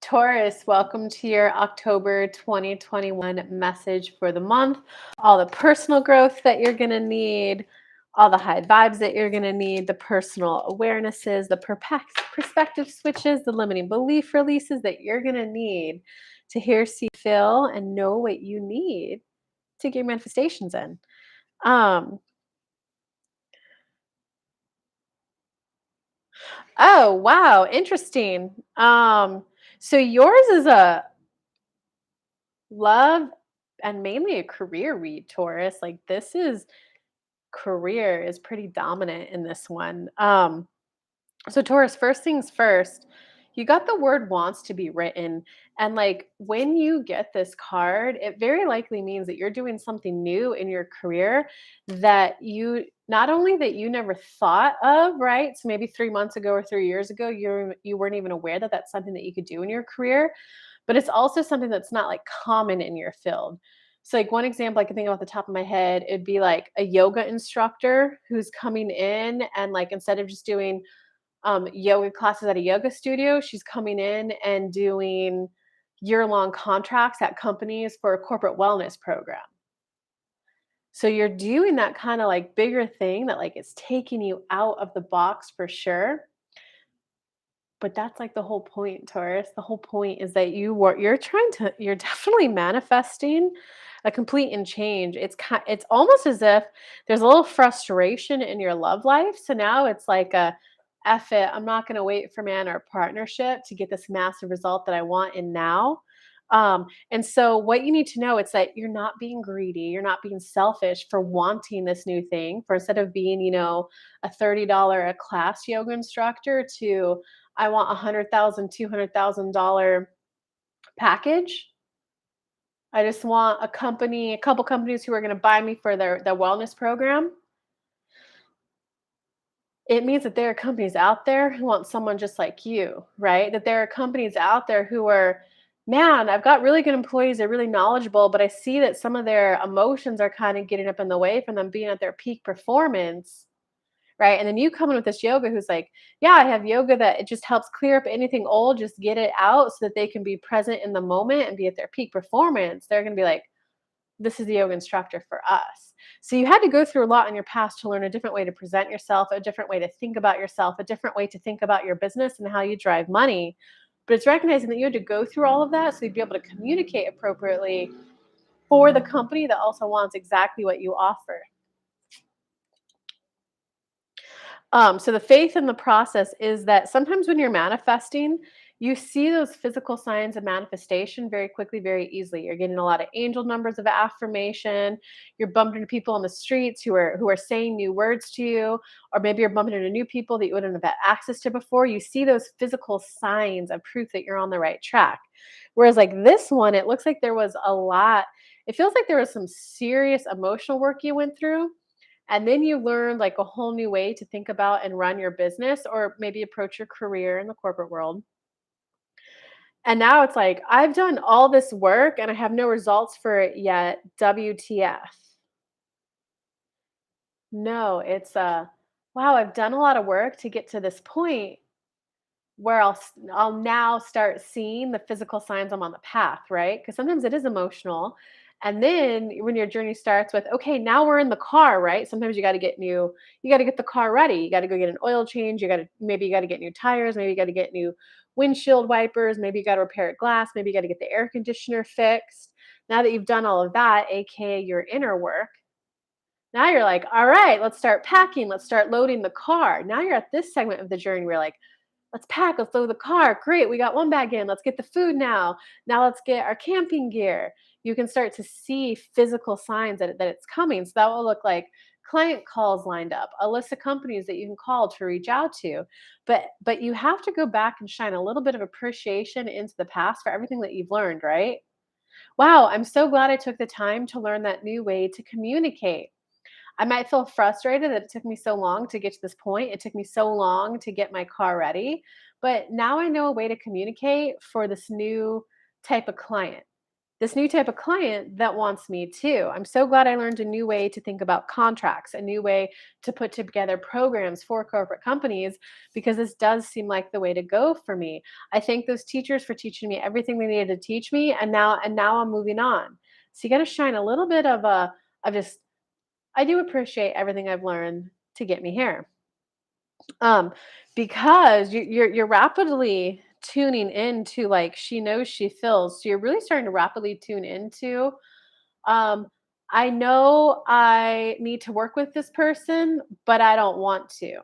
Taurus, welcome to your October 2021 message for the month. All the personal growth that you're going to need, all the high vibes that you're going to need, the personal awarenesses, the perspective switches, the limiting belief releases that you're going to need to hear, see, feel, and know what you need to get your manifestations in. Um, oh, wow, interesting. So yours is a love and mainly a career read, Taurus. Like this is career is pretty dominant in this one. So Taurus, first things first, you got the word wants to be written. And like when you get this card, it very likely means that you're doing something new in your career that you not only that you never thought of, right? So maybe 3 months ago or 3 years ago, you weren't even aware that that's something that you could do in your career, but it's also something that's not like common in your field. So like one example I can think of off the top of my head, it'd be like a yoga instructor who's coming in and like instead of just doing yoga classes at a yoga studio, she's coming in and doing year-long contracts at companies for a corporate wellness program. So you're doing that kind of like bigger thing that like is taking you out of the box for sure. But that's like the whole point, Taurus. The whole point is that you're definitely manifesting a complete and change. It's almost as if there's a little frustration in your love life. So now it's like a F it, I'm not gonna wait for man or partnership to get this massive result that I want in now. And so what you need to know it's that you're not being greedy, you're not being selfish for wanting this new thing. For instead of being, a $30 a class yoga instructor to I want $100,000, $200,000 package. I just want a couple companies who are going to buy me for their wellness program. It means that there are companies out there who want someone just like you, right? That there are companies out there who are, man, I've got really good employees, they're really knowledgeable, but I see that some of their emotions are kind of getting up in the way from them being at their peak performance. Right, and then you come in with this yoga who's like, "Yeah, I have yoga that it just helps clear up anything old, just get it out so that they can be present in the moment and be at their peak performance." They're gonna be like, "This is the yoga instructor for us." So you had to go through a lot in your past to learn a different way to present yourself, a different way to think about yourself, a different way to think about your business and how you drive money. But it's recognizing that you had to go through all of that so you'd be able to communicate appropriately for the company that also wants exactly what you offer. So the faith in the process is that sometimes when you're manifesting, you see those physical signs of manifestation very quickly, very easily. You're getting a lot of angel numbers of affirmation. You're bumping into people on the streets who are saying new words to you, or maybe you're bumping into new people that you wouldn't have had access to before. You see those physical signs of proof that you're on the right track. Whereas like this one, it looks like there was a lot. It feels like there was some serious emotional work you went through and then you learn like a whole new way to think about and run your business or maybe approach your career in the corporate world. And now it's like, I've done all this work and I have no results for it yet. WTF. No, it's wow, I've done a lot of work to get to this point where I'll now start seeing the physical signs I'm on the path, right? Because sometimes it is emotional. And then when your journey starts with, okay, now we're in the car, right? Sometimes you got to get the car ready. You got to go get an oil change. Maybe you got to get new tires. Maybe you got to get new windshield wipers. Maybe you got to repair a glass. Maybe you got to get the air conditioner fixed. Now that you've done all of that, AKA your inner work, now you're like, all right, let's start packing. Let's start loading the car. Now you're at this segment of the journey where you're like, let's pack, let's load the car. Great, we got one bag in. Let's get the food now. Now let's get our camping gear. You can start to see physical signs that it's coming. So that will look like client calls lined up, a list of companies that you can call to reach out to. But you have to go back and shine a little bit of appreciation into the past for everything that you've learned, right? Wow, I'm so glad I took the time to learn that new way to communicate. I might feel frustrated that it took me so long to get to this point. It took me so long to get my car ready, but now I know a way to communicate for this new type of client. this new type of client that wants me too. I'm so glad I learned a new way to think about contracts, a new way to put together programs for corporate companies, because this does seem like the way to go for me. I thank those teachers for teaching me everything they needed to teach me, and now I'm moving on. So you got to shine a little bit of just, I do appreciate everything I've learned to get me here. Um, because you're rapidly tuning into, like, she knows, she feels. So you're really starting to rapidly tune into, um, I know I need to work with this person, but I don't want to.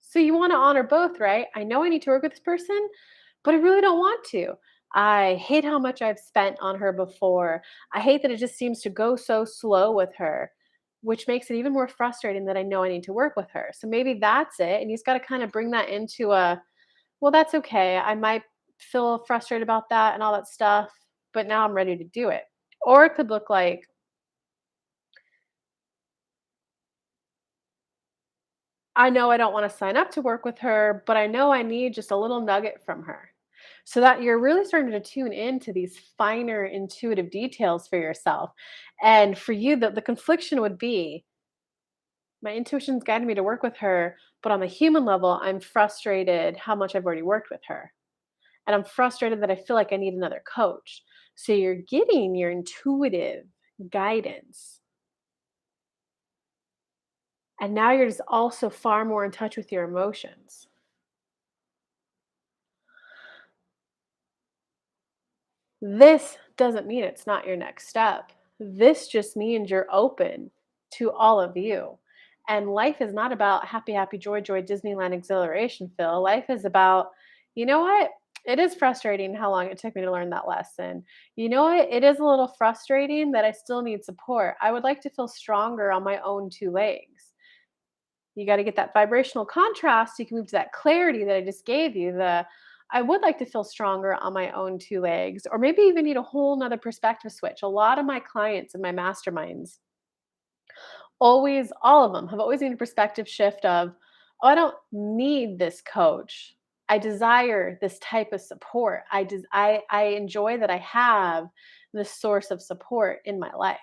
So you want to honor both, right? I know I need to work with this person, but I really don't want to. I hate how much I've spent on her before. I hate that it just seems to go so slow with her, which makes it even more frustrating that I know I need to work with her. So maybe that's it. And you just got to kind of bring that into a, well, that's okay. I might feel frustrated about that and all that stuff, but now I'm ready to do it. Or it could look like, I know I don't want to sign up to work with her, but I know I need just a little nugget from her. So that you're really starting to tune into these finer intuitive details for yourself. And for you, the confliction would be, my intuition's guiding me to work with her, but on the human level, I'm frustrated how much I've already worked with her. And I'm frustrated that I feel like I need another coach. So you're getting your intuitive guidance. And now you're just also far more in touch with your emotions. This doesn't mean it's not your next step. This just means you're open to all of you. And life is not about happy, happy, joy, joy, Disneyland exhilaration, Phil. Life is about, you know what? It is frustrating how long it took me to learn that lesson. You know what? It is a little frustrating that I still need support. I would like to feel stronger on my own two legs. You got to get that vibrational contrast. So you can move to that clarity that I just gave you. The, I would like to feel stronger on my own two legs, or maybe even need a whole nother perspective switch. A lot of my clients in my masterminds, always, all of them have always needed a perspective shift of, oh, I don't need this coach. I desire this type of support. I enjoy that I have this source of support in my life.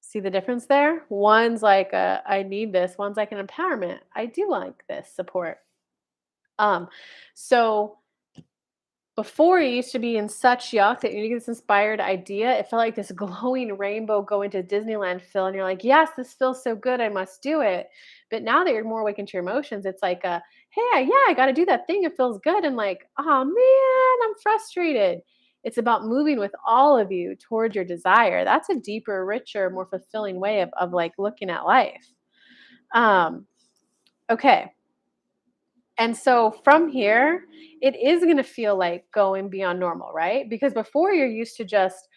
See the difference there? One's like a, I need this, one's like an empowerment. I do like this support. Um, so before it used to be in such yuck that you get this inspired idea. It felt like this glowing rainbow going to Disneyland Phil, and you're like, yes, this feels so good. I must do it. But now that you're more awakened to your emotions, it's like a, hey, yeah, I got to do that thing. It feels good. And like, oh man, I'm frustrated. It's about moving with all of you towards your desire. That's a deeper, richer, more fulfilling way of like looking at life. Um, okay. And so from here, it is going to feel like going beyond normal, right? Because before you're used to just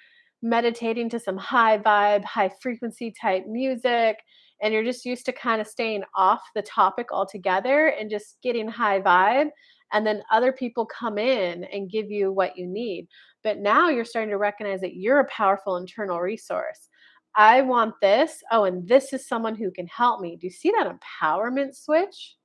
meditating to some high vibe, high frequency type music, and you're just used to kind of staying off the topic altogether and just getting high vibe. And then other people come in and give you what you need. But now you're starting to recognize that you're a powerful internal resource. I want this. Oh, and this is someone who can help me. Do you see that empowerment switch?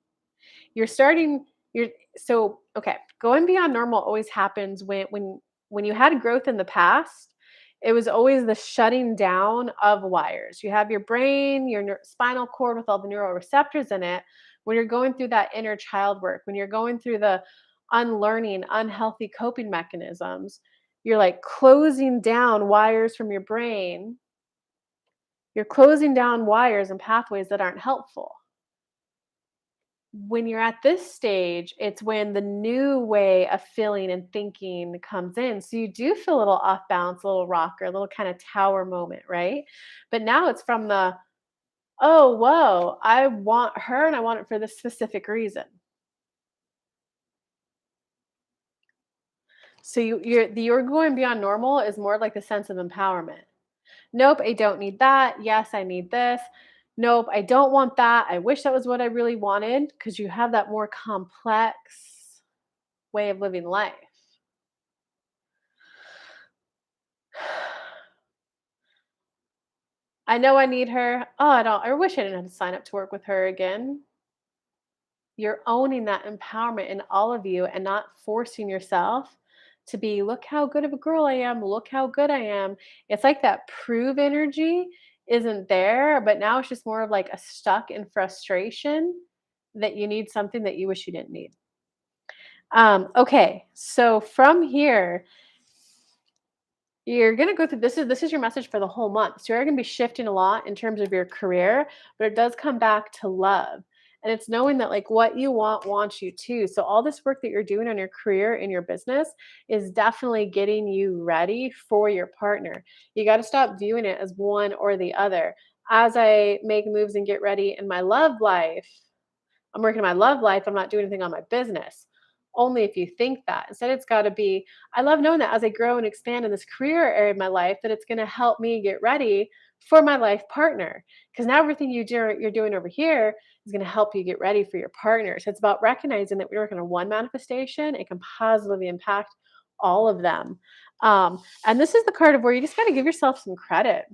You're starting you're so okay, going beyond normal always happens when you had growth in the past. It was always the shutting down of wires. You have your brain, your spinal cord with all the neural receptors in it. When you're going through that inner child work, when you're going through the unlearning unhealthy coping mechanisms, you're like closing down wires from your brain. You're closing down wires and pathways that aren't helpful. When you're at this stage, it's when the new way of feeling and thinking comes in. So you do feel a little off balance, a little rocker, a little kind of tower moment, right? But now it's from the, oh, whoa, I want her and I want it for this specific reason. So you're going beyond normal is more like the sense of empowerment. Nope, I don't need that. Yes, I need this. Nope, I don't want that. I wish that was what I really wanted, because you have that more complex way of living life. I know I need her. Oh, I wish I didn't have to sign up to work with her again. You're owning that empowerment in all of you and not forcing yourself to be, look how good of a girl I am, look how good I am. It's like that prove energy isn't there, but now it's just more of like a stuck in frustration that you need something that you wish you didn't need. Okay, so from here, you're gonna go through this is your message for the whole month. So you're gonna be shifting a lot in terms of your career, but it does come back to love. And it's knowing that like what you want wants you too. So all this work that you're doing on your career and your business is definitely getting you ready for your partner. You got to stop viewing it as one or the other. As I make moves and get ready in my love life, I'm working on my love life. I'm not doing anything on my business. Only if you think that. Instead, it's got to be, I love knowing that as I grow and expand in this career area of my life, that it's going to help me get ready for my life partner. Because now everything you're doing over here is going to help you get ready for your partner. So it's about recognizing that we work on one manifestation, it can positively impact all of them. And this is the card of where you just got to give yourself some credit.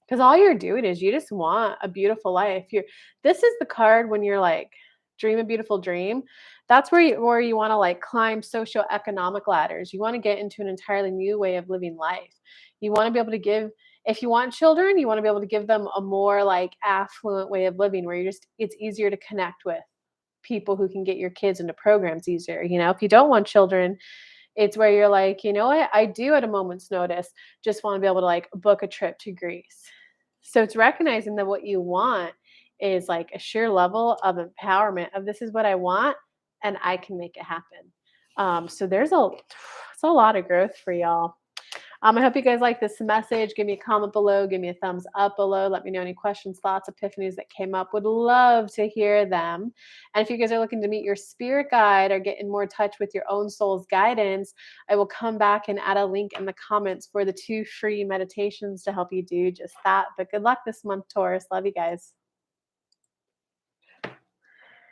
Because all you're doing is you just want a beautiful life. This is the card when you're like, dream a beautiful dream. That's where you want to like climb socioeconomic ladders. You want to get into an entirely new way of living life. You want to be able to give, if you want children, you want to be able to give them a more like affluent way of living where it's easier to connect with people who can get your kids into programs easier. If you don't want children, it's where you're like, you know what? I do at a moment's notice just want to be able to like book a trip to Greece. So it's recognizing that what you want is like a sheer level of empowerment of this is what I want and I can make it happen. So it's a lot of growth for y'all. I hope you guys like this message. Give me a comment below. Give me a thumbs up below. Let me know any questions, thoughts, epiphanies that came up. Would love to hear them. And if you guys are looking to meet your spirit guide or get in more touch with your own soul's guidance, I will come back and add a link in the comments for the 2 free meditations to help you do just that. But good luck this month, Taurus. Love you guys.